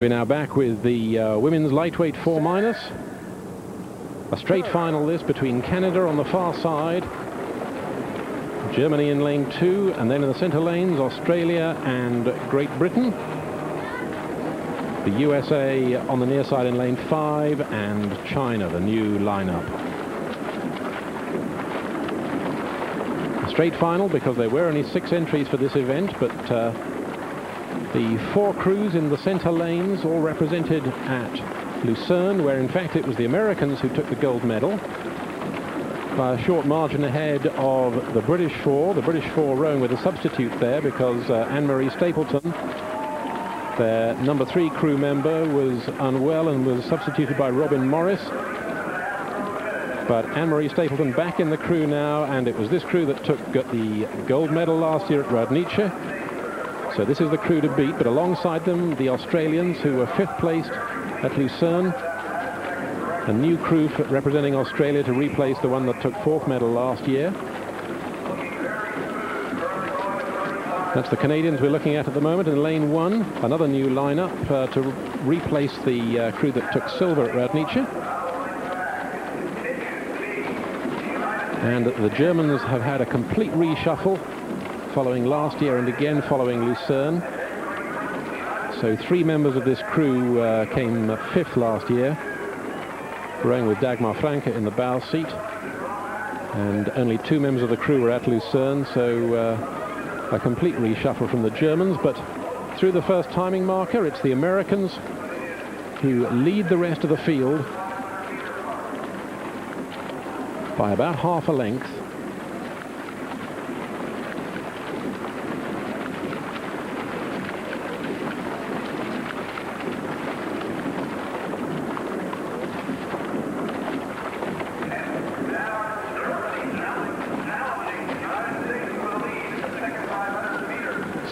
We're now back with the women's lightweight 4-. A straight final this between Canada on the far side, Germany in lane 2, and then in the center lanes Australia and Great Britain. The USA on the near side in lane 5, and China, the new lineup. A straight final because there were only 6 entries for this event, but the 4 crews in the center lanes all represented at Lucerne, where in fact it was the Americans who took the gold medal by a short margin ahead of the British 4. The British 4 rowing with a substitute there because Annamarie Stapleton, their number 3 crew member, was unwell and was substituted by Robin Morris. But Annamarie Stapleton back in the crew now, and it was this crew that took the gold medal last year at Radnice. So this is the crew to beat, but alongside them, the Australians, who were 5th placed at Lucerne. A new crew representing Australia to replace the one that took 4th medal last year. That's the Canadians we're looking at the moment in lane 1. Another new lineup to replace the crew that took silver at Radnice. And the Germans have had a complete reshuffle following last year and again following Lucerne. So 3 members of this crew came 5th last year, rowing with Dagmar Franke in the bow seat, and only 2 members of the crew were at Lucerne, so a complete reshuffle from the Germans. But through the first timing marker, it's the Americans who lead the rest of the field by about half a length.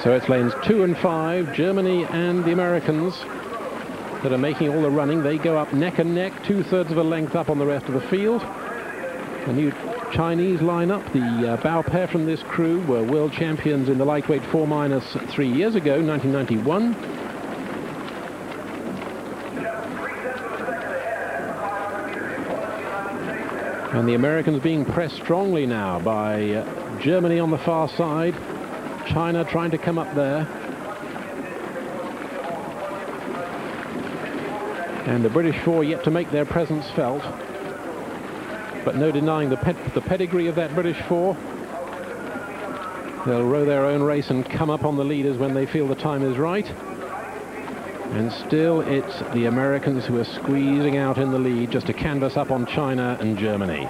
So it's lanes 2 and 5, Germany and the Americans, that are making all the running. They go up neck and neck, 2/3 of a length up on the rest of the field. The new Chinese lineup, the bow pair from this crew, were world champions in the lightweight 4- 3 years ago, 1991. And the Americans being pressed strongly now by Germany on the far side. China trying to come up there. And the British 4 yet to make their presence felt. But no denying the pedigree of that British 4. They'll row their own race and come up on the leaders when they feel the time is right. And still it's the Americans who are squeezing out in the lead just to canvas up on China and Germany.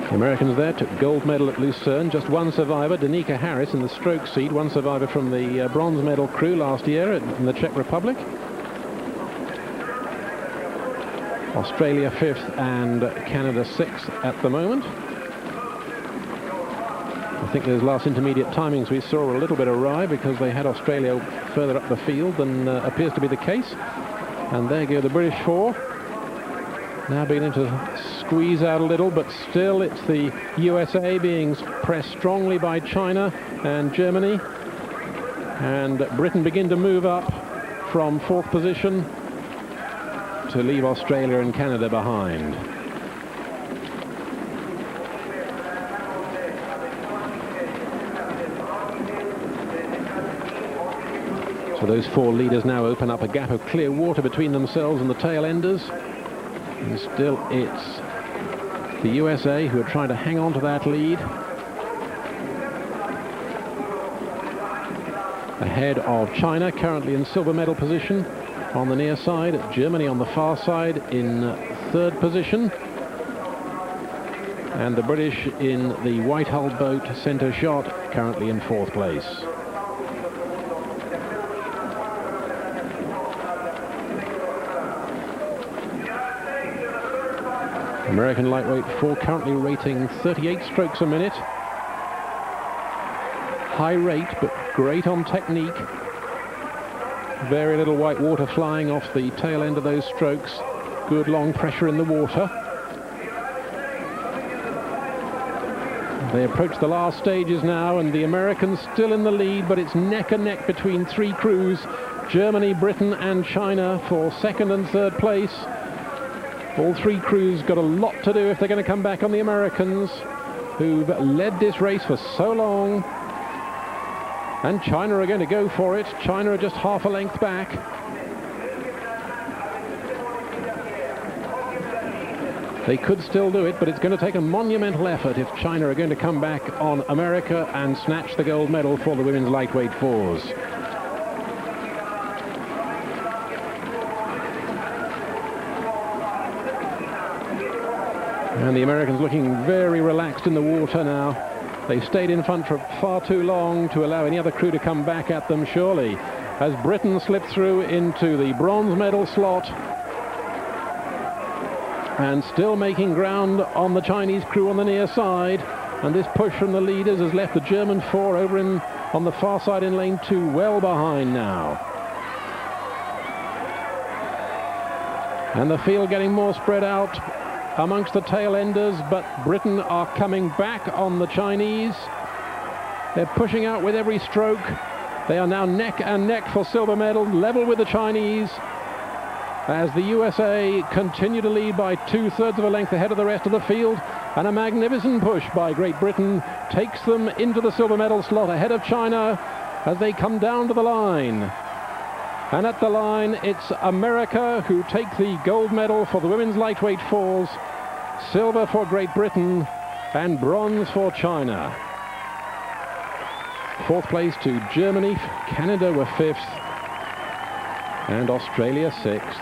The Americans there took gold medal at Lucerne. Just one survivor, Danica Harris, in the stroke seat. One survivor from the bronze medal crew last year in the Czech Republic. Australia 5th and Canada 6th at the moment. I think those last intermediate timings we saw were a little bit awry because they had Australia further up the field than appears to be the case. And there go the British 4. Now beginning to squeeze out a little, but still it's the USA being pressed strongly by China and Germany. And Britain begin to move up from 4th position to leave Australia and Canada behind. So those 4 leaders now open up a gap of clear water between themselves and the tail enders. And still it's the USA who are trying to hang on to that lead. Ahead of China, currently in silver medal position on the near side. Germany on the far side in 3rd position. And the British in the white-hulled boat centre shot, currently in 4th place. American lightweight 4 currently rating 38 strokes a minute. High rate, but great on technique. Very little white water flying off the tail end of those strokes. Good long pressure in the water. They approach the last stages now, and the Americans still in the lead, but it's neck and neck between three crews, Germany, Britain and China, for second and third place. All three crews got a lot to do if they're going to come back on the Americans, who've led this race for so long. And China are going to go for it. China are just half a length back. They could still do it, but it's going to take a monumental effort if China are going to come back on America and snatch the gold medal for the women's lightweight fours. And the Americans looking very relaxed in the water now. They've stayed in front for far too long to allow any other crew to come back at them, surely. As Britain slipped through into the bronze medal slot, and still making ground on the Chinese crew on the near side. And this push from the leaders has left the German four over on the far side in lane 2 well behind now. And the field getting more spread out amongst the tail enders, but Britain are coming back on the Chinese. They're pushing out with every stroke. They are now neck and neck for silver medal, level with the Chinese, as the USA continue to lead by 2/3 of a length ahead of the rest of the field. And a magnificent push by Great Britain takes them into the silver medal slot ahead of China as they come down to the line. And at the line, it's America who take the gold medal for the women's lightweight fours, silver for Great Britain, and bronze for China. Fourth place to Germany. Canada were 5th, and Australia 6th.